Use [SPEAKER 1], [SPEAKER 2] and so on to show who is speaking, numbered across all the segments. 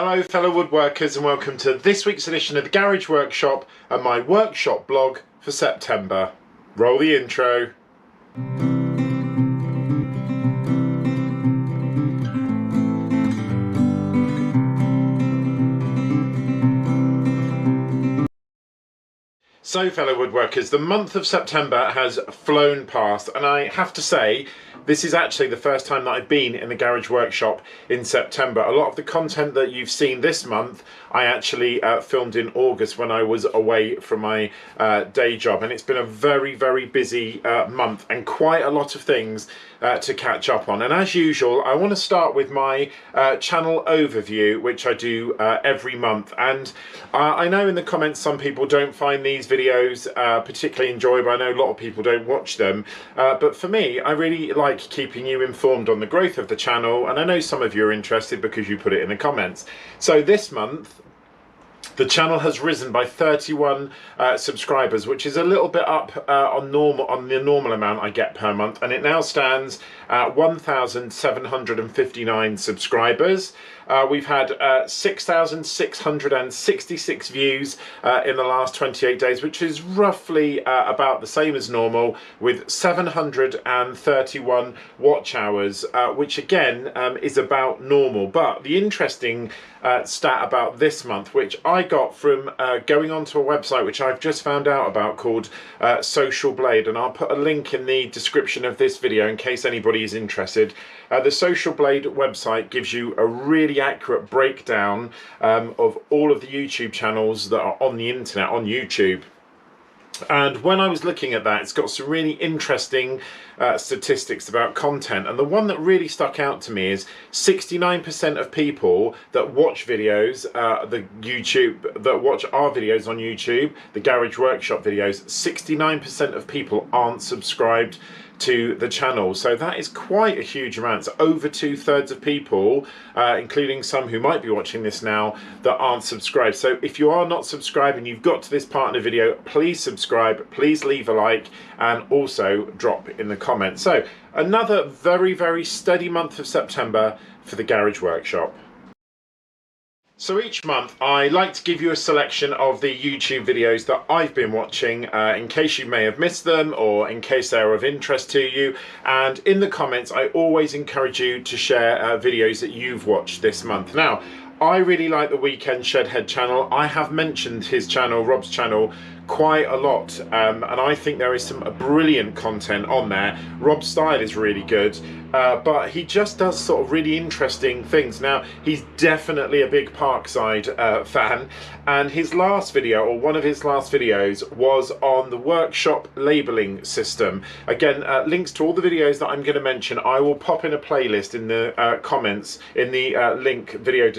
[SPEAKER 1] Hello fellow woodworkers and welcome to this week's edition of the Garage Workshop and my workshop blog for September. Roll the intro. So fellow woodworkers, the month of September has flown past and I have to say this is actually the first time that I've been in the Garage Workshop in September. A lot of the content that you've seen this month I actually filmed in August when I was away from my day job, and it's been a very busy month and quite a lot of things to catch up on. And as usual, I want to start with my channel overview, which I do every month. And I know in the comments some people don't find these videos particularly enjoyable. I know a lot of people don't watch them, but for me, I really like keeping you informed on the growth of the channel, and I know some of you are interested because you put it in the comments. So this month the channel has risen by 31 subscribers, which is a little bit up on the normal amount I get per month, and it now stands at 1,759 subscribers. We've had 6,666 views in the last 28 days, which is roughly about the same as normal, with 731 watch hours, which again is about normal. But the interesting stat about this month, which I got from going onto a website which I've just found out about called Social Blade, and I'll put a link in the description of this video in case anybody is interested. The Social Blade website gives you a really accurate breakdown of all of the YouTube channels that are on the internet, on YouTube. And when I was looking at that, it's got some really interesting statistics about content, and the one that really stuck out to me is 69% of people that watch videos, that watch our videos on YouTube, the Garage Workshop videos, 69% of people aren't subscribed to the channel. So that is quite a huge amount. It's over 2/3 of people, including some who might be watching this now, that aren't subscribed. So if you are not subscribed and you've got to this part of the video, please subscribe, please leave a like, and also drop in the comments. So another very steady month of September for the Garage Workshop. So each month I like to give you a selection of the YouTube videos that I've been watching in case you may have missed them or in case they're of interest to you. And in the comments I always encourage you to share videos that you've watched this month. Now, I really like the Weekend Shedhead channel. I have mentioned his channel, Rob's channel, quite a lot, and I think there is some brilliant content on there. Rob's style is really good, but he just does sort of really interesting things. Now, he's definitely a big Parkside fan, and his last video, or one of his last videos, was on the workshop labeling system. Again, links to all the videos that I'm going to mention I will pop in a playlist in the comments, in the link in the video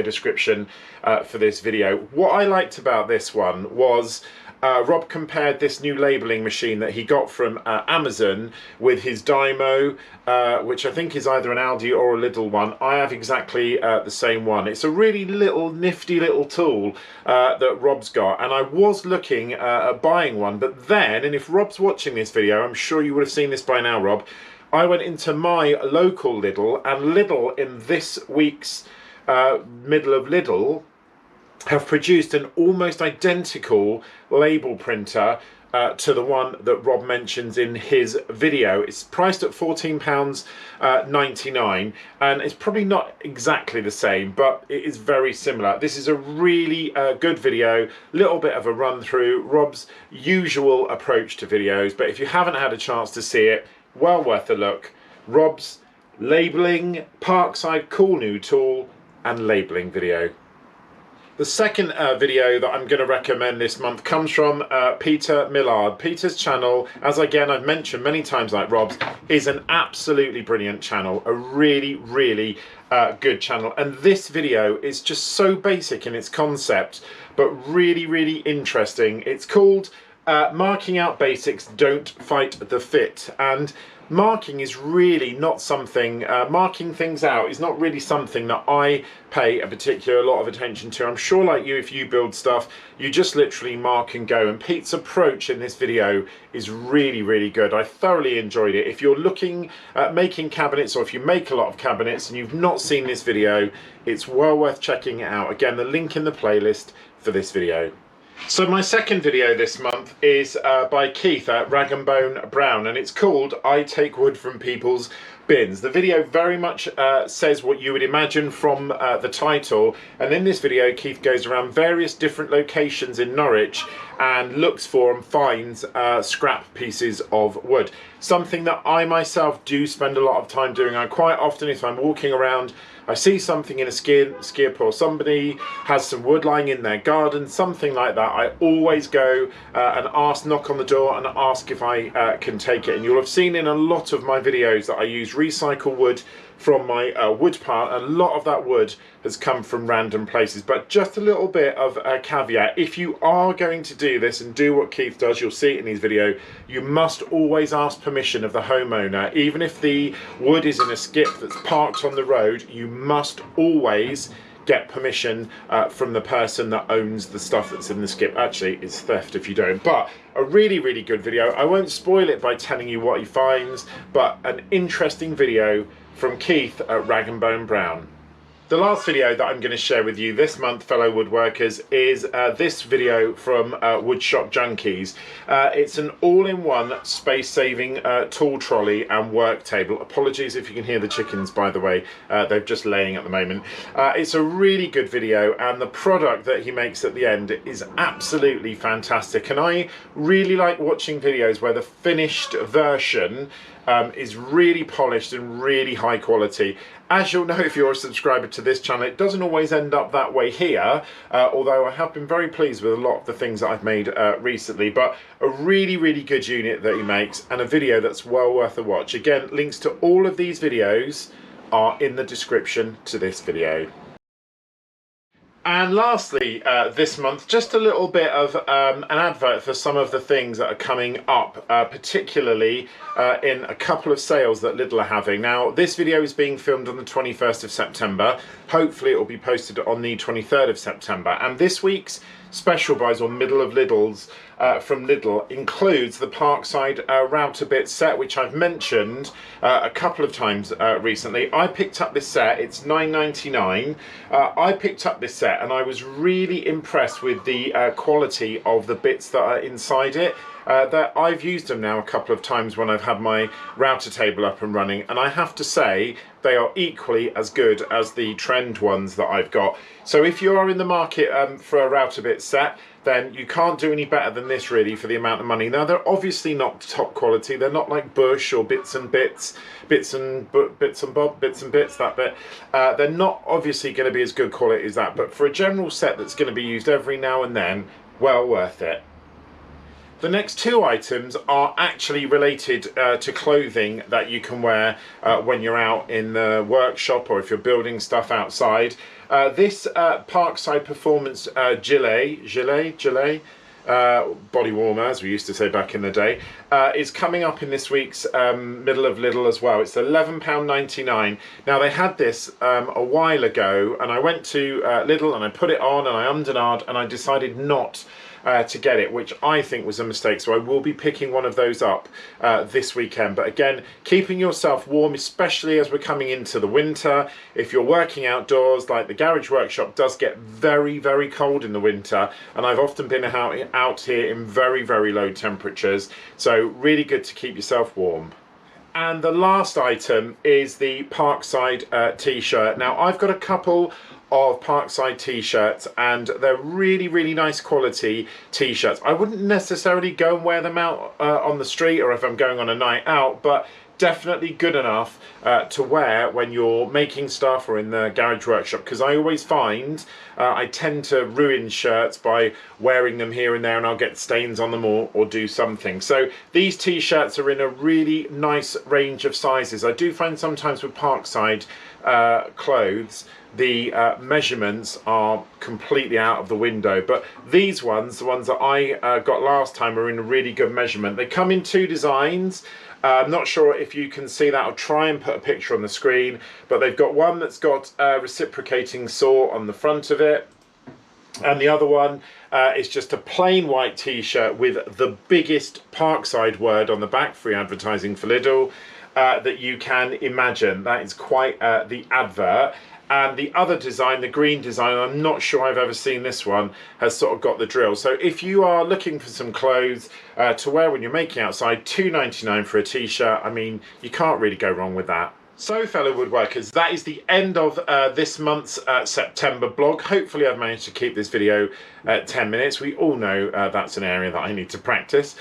[SPEAKER 1] description for this video. What I liked about this one was Rob compared this new labeling machine that he got from Amazon with his Dymo, which I think is either an Aldi or a Lidl one. I have exactly the same one. It's a really nifty little tool that Rob's got, and I was looking at buying one, but then, and if Rob's watching this video, I'm sure you would have seen this by now, Rob, I went into my local Lidl, and Lidl in this week's middle of Lidl have produced an almost identical label printer to the one that Rob mentions in his video. It's priced at £14.99, and it's probably not exactly the same, but it is very similar. This is a really good video, little bit of a run through Rob's usual approach to videos, but if you haven't had a chance to see it, well worth a look. Rob's labeling Parkside cool new tool and labeling video. The second video that I'm going to recommend this month comes from Peter Millard. Peter's channel, as again I've mentioned many times like Rob's, is an absolutely brilliant channel, a really good channel, and this video is just so basic in its concept but really interesting. It's called Marking Out Basics, Don't Fight the Fit, and marking is really not something, marking things out is not really something that I pay a particular lot of attention to. I'm sure like you, if you build stuff, you just literally mark and go, and Pete's approach in this video is really, really good. I thoroughly enjoyed it. If you're looking at making cabinets, or if you make a lot of cabinets and you've not seen this video, it's well worth checking it out. Again, the link in the playlist for this video. So my second video this month is by Keith at Rag and Bone Brown, and it's called I Take Wood from People's Bins. The video very much says what you would imagine from the title, and in this video Keith goes around various different locations in Norwich and looks for and finds scrap pieces of wood. Something that I myself do spend a lot of time doing. I quite often, if I'm walking around, I see something in a skip, or somebody has some wood lying in their garden, something like that, I always go and knock on the door and ask if I can take it. And you'll have seen in a lot of my videos that I use recycled wood from my wood pile. A lot of that wood has come from random places, but just a little bit of a caveat: if you are going to do this and do what Keith does, you'll see it in his video, you must always ask permission of the homeowner. Even if the wood is in a skip that's parked on the road, you must always get permission from the person that owns the stuff that's in the skip. Actually, it's theft if you don't. But a really, really good video. I won't spoil it by telling you what he finds, but an interesting video from Keith at Rag and Bone Brown. The last video that I'm going to share with you this month, fellow woodworkers, is this video from Woodshop Junkies. It's an all-in-one space-saving tool trolley and work table. Apologies if you can hear the chickens, by the way. They're just laying at the moment. It's a really good video, and the product that he makes at the end is absolutely fantastic. And I really like watching videos where the finished version is really polished and really high quality. As you'll know if you're a subscriber to this channel, it doesn't always end up that way here, although I have been very pleased with a lot of the things that I've made recently. But a really, really good unit that he makes, and a video that's well worth a watch. Again, links to all of these videos are in the description to this video. And lastly, this month, just a little bit of an advert for some of the things that are coming up, particularly in a couple of sales that Lidl are having. Now, this video is being filmed on the 21st of September. Hopefully it will be posted on the 23rd of September. And this week's special buys, or middle of Lidl's, from Lidl includes the Parkside router bit set, which I've mentioned a couple of times recently. I picked up this set. It's £9.99. I picked up this set and I was really impressed with the quality of the bits that are inside it. That I've used them now a couple of times when I've had my router table up and running, and I have to say they are equally as good as the trend ones that I've got. So if you are in the market for a router bit set, then you can't do any better than this really for the amount of money. Now, they're obviously not top quality. They're not like Bush or Bits and Bits, Bits and Bob, Bits and Bits, that bit. They're not obviously going to be as good quality as that, but for a general set that's going to be used every now and then, well worth it. The next two items are actually related to clothing that you can wear when you're out in the workshop, or if you're building stuff outside. This Parkside Performance gilet, body warmer, as we used to say back in the day, is coming up in this week's middle of Lidl as well. It's £11.99. Now, they had this a while ago, and I went to Lidl and I put it on and I ummed and ahed, and I decided not to get it, which I think was a mistake. So I will be picking one of those up this weekend. But again, keeping yourself warm, especially as we're coming into the winter. If you're working outdoors, like the garage workshop does get very, very cold in the winter, and I've often been out here in very, very low temperatures. So really good to keep yourself warm. And the last item is the Parkside t-shirt. Now, I've got a couple of Parkside t-shirts, and they're really, really nice quality t-shirts. I wouldn't necessarily go and wear them out on the street, or if I'm going on a night out, but definitely good enough to wear when you're making stuff or in the garage workshop, because I always find I tend to ruin shirts by wearing them here and there, and I'll get stains on them or do something. So these t-shirts are in a really nice range of sizes. I do find sometimes with Parkside clothes, the measurements are completely out of the window. But these ones, the ones that I got last time, are in a really good measurement. They come in two designs. I'm not sure if you can see that. I'll try and put a picture on the screen, but they've got one that's got a reciprocating saw on the front of it, and the other one is just a plain white t-shirt with the biggest Parkside word on the back, free advertising for Lidl, that you can imagine. That is quite the advert. And the other design, the green design, I'm not sure I've ever seen this one, has sort of got the drill. So if you are looking for some clothes to wear when you're making outside, £2.99 for a t-shirt, I mean, you can't really go wrong with that. So fellow woodworkers, that is the end of this month's September blog. Hopefully I've managed to keep this video at 10 minutes. We all know that's an area that I need to practice.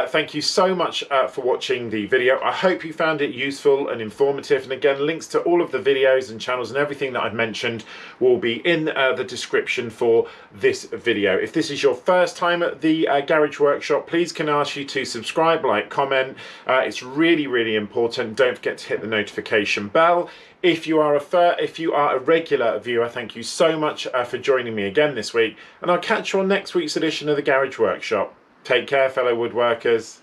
[SPEAKER 1] Thank you so much for watching the video. I hope you found it useful and informative. And again, links to all of the videos and channels and everything that I've mentioned will be in the description for this video. If this is your first time at the Garage Workshop, please can I ask you to subscribe, like, comment. It's really, really important. Don't forget to hit the notification bell. If you are a regular viewer, thank you so much for joining me again this week, and I'll catch you on next week's edition of the Garage Workshop. Take care, fellow woodworkers.